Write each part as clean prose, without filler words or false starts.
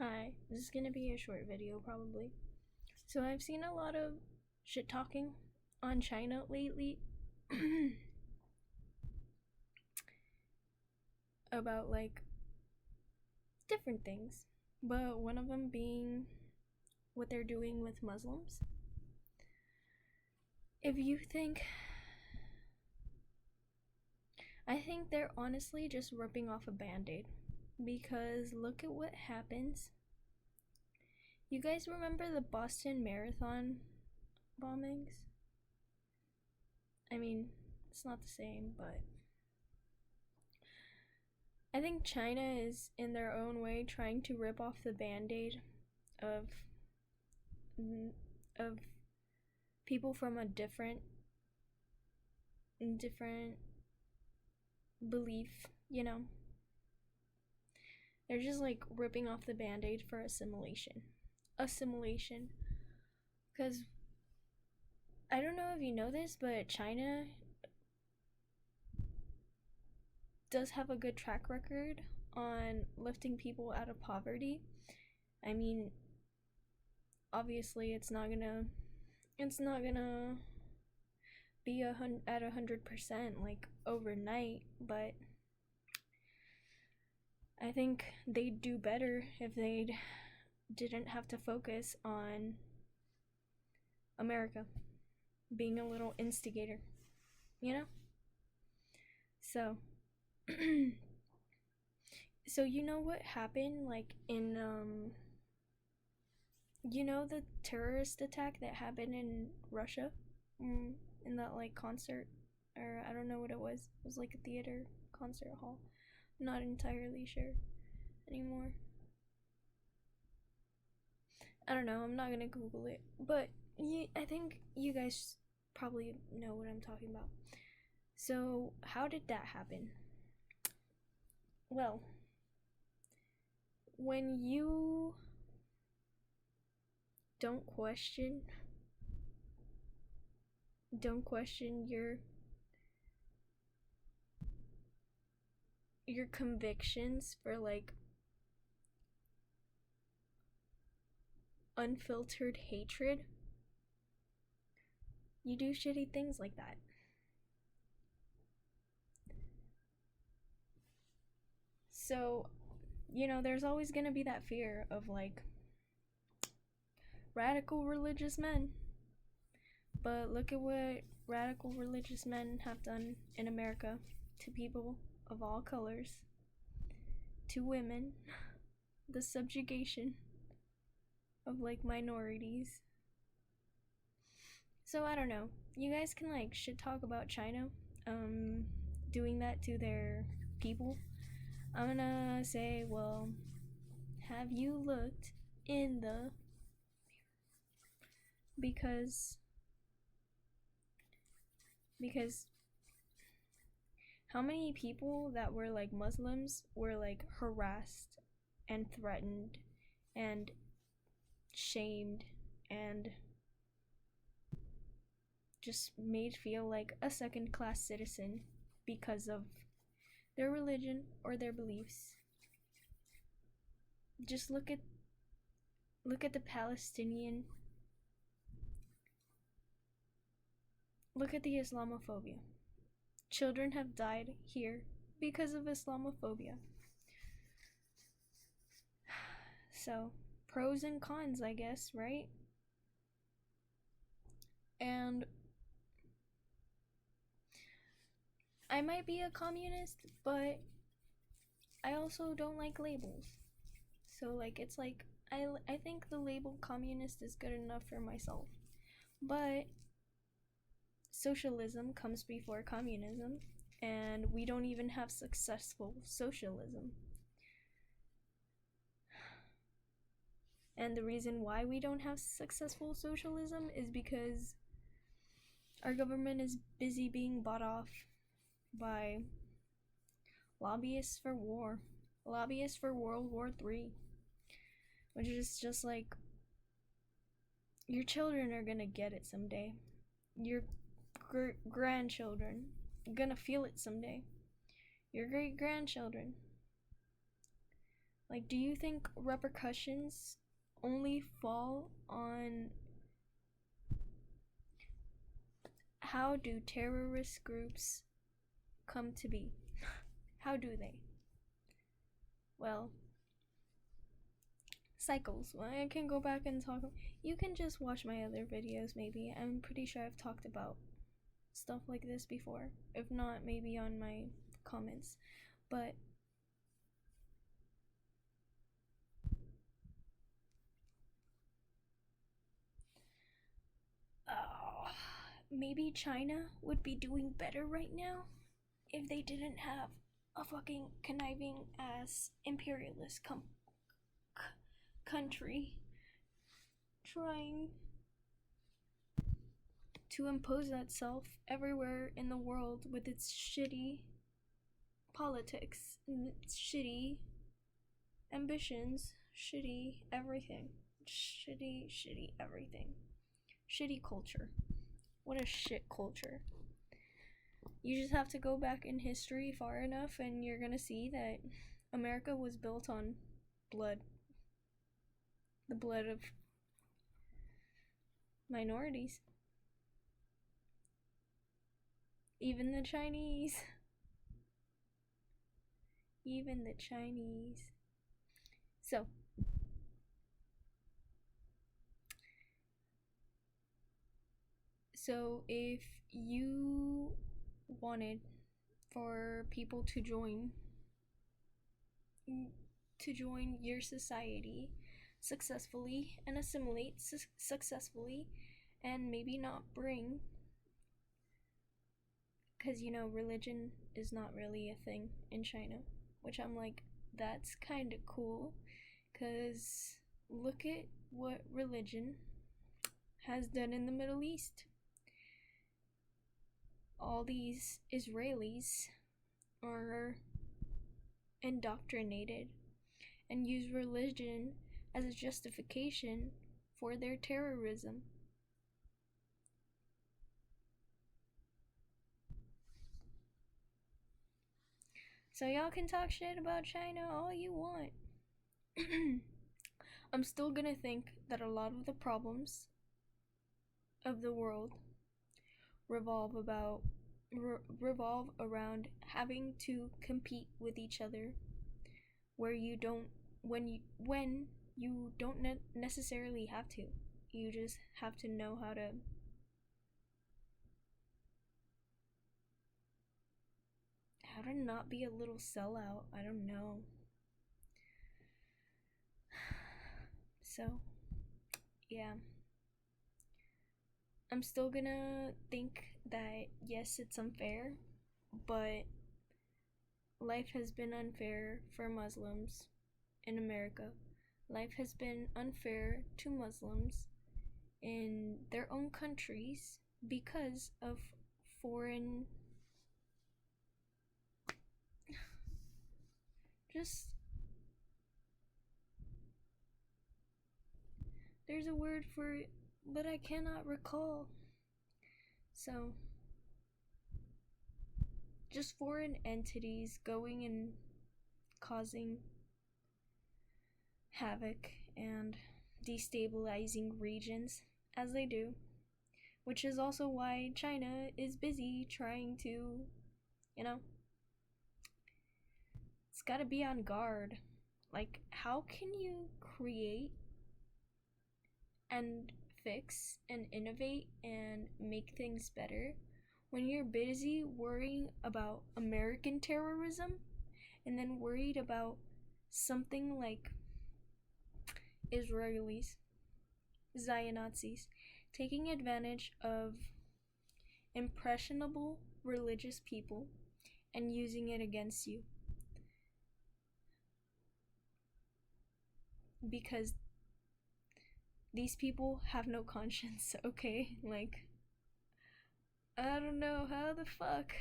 Hi, this is gonna be a short video probably. So I've seen a lot of shit talking on China lately about like different things, but one of them being what they're doing with Muslims. If you think, I think they're honestly just ripping off a band-aid because look at what happens. You guys remember the Boston Marathon bombings? I mean, it's not the same, but I think China is in their own way trying to rip off the band-aid of of people from a different belief, you know. They're just like ripping off the band-aid for assimilation. Assimilation. Cuz I don't know if you know this, but China does have a good track record on lifting people out of poverty. I mean, obviously it's not gonna be at 100% like overnight, but I think they'd do better if they didn't have to focus on America being a little instigator, you know? So so you know what happened like in you know the terrorist attack that happened in Russia? In that like concert, or I don't know what it was. It was like a theater concert hall. I'm not entirely sure anymore. I don't know. I'm not gonna Google it, but I think you guys probably know what I'm talking about. So how did that happen? Well, when you don't question your convictions for like unfiltered hatred, you do shitty things like that. So, you know, there's always gonna be that fear of like radical religious men. But look at what radical religious men have done in America to people of all colors, to women, the subjugation of like minorities. So I don't know. You guys can like shit talk about China doing that to their people. I'm gonna say, well, have you looked in the because because how many people that were like Muslims were like harassed and threatened and shamed and just made feel like a second class citizen because of their religion or their beliefs. Just look at the Palestinian, look at the Islamophobia. Children have died here because of Islamophobia. So, pros and cons, I guess, right? And I might be a communist, but I also don't like labels. So like it's like I think the label communist is good enough for myself. But socialism comes before communism, and we don't even have successful socialism. And the reason why we don't have successful socialism is because our government is busy being bought off by lobbyists for war, lobbyists for World War III, which is just like your children are gonna get it someday. Your grandchildren are gonna feel it someday. Your great grandchildren. Like, do you think repercussions only fall on how do terrorist groups come to be? How do they? Well, cycles. Well, I can go back and talk. You can just watch my other videos, maybe. I'm pretty sure I've talked about stuff like this before. If not, maybe on my comments. But maybe China would be doing better right now if they didn't have a fucking conniving ass imperialist country trying to impose itself everywhere in the world with its shitty politics and its shitty ambitions, shitty everything, shitty everything, shitty culture. What a shit culture. You just have to go back in history far enough and you're gonna see that America was built on blood. The blood of minorities. Even the Chinese. Even the Chinese. So if you wanted for people to join your society successfully and assimilate successfully and maybe not bring, because religion is not really a thing in China, which I'm like, that's kind of cool, because look at what religion has done in the Middle East. All these Israelis are indoctrinated and use religion as a justification for their terrorism. So y'all can talk shit about China all you want. I'm still gonna think that a lot of the problems of the world revolve around having to compete with each other, where you don't when you don't necessarily have to. You just have to know how to not be a little sellout. I don't know. So, yeah. I'm still gonna think that yes, it's unfair, but life has been unfair for Muslims in America. Life has been unfair to Muslims in their own countries because of foreign just there's a word for it, but I cannot recall. So just foreign entities going and causing havoc and destabilizing regions as they do, which is also why China is busy trying to, it's gotta be on guard. Like, how can you create and fix and innovate and make things better when you're busy worrying about American terrorism and then worried about something like Israelis, Zionazis, taking advantage of impressionable religious people and using it against you? Because these people have no conscience, okay? Like, I don't know how the fuck.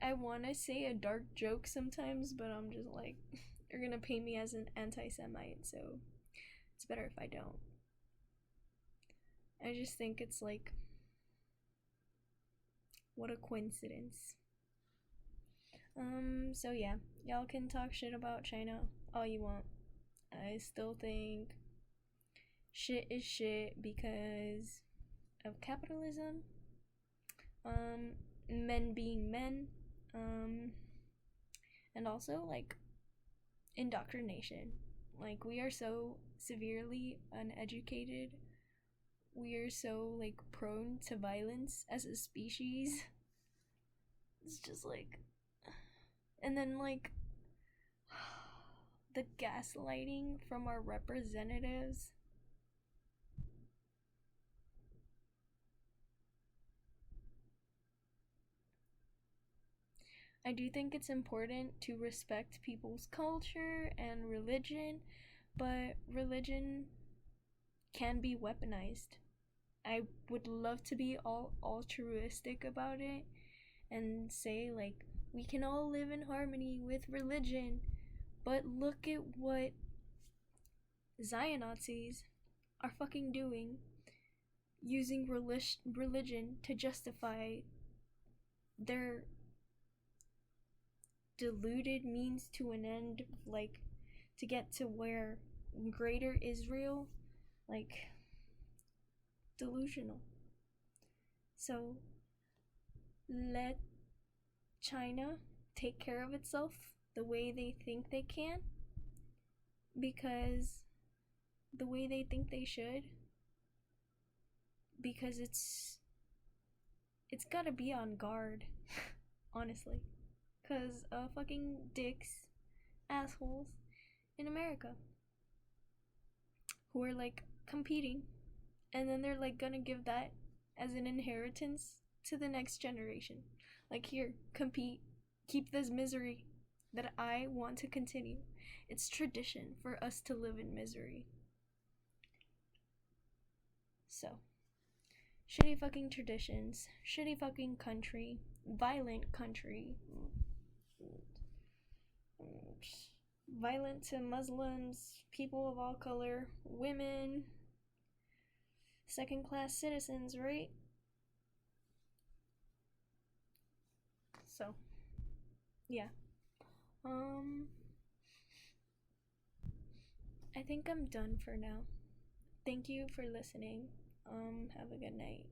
I want to say a dark joke sometimes, but I'm just like, you're gonna paint me as an anti-Semite, so it's better if I don't. I just think it's like, what a coincidence. So yeah, y'all can talk shit about China all you want. I still think shit is shit because of capitalism, um, men being men, um, and also like indoctrination. Like, we are so severely uneducated. We are so like prone to violence as a species. It's just like, and then like the gaslighting from our representatives. I do think it's important to respect people's culture and religion, but religion can be weaponized. I would love to be all altruistic about it and say, like, we can all live in harmony with religion, but look at what Zionazis are fucking doing, using religion to justify their deluded means to an end, like to get to where greater Israel, like delusional. So let China take care of itself the way they think they can, because the way they think they should, because it's gotta be on guard, honestly, because fucking dicks, assholes in America who are like competing, and then they're like gonna give that as an inheritance to the next generation. Like, here, compete, keep this misery that I want to continue. It's tradition for us to live in misery. So, shitty fucking traditions, shitty fucking country, violent country, violent to Muslims, people of all color, women, second class citizens, right? So, yeah. I think I'm done for now. Thank you for listening. Have a good night.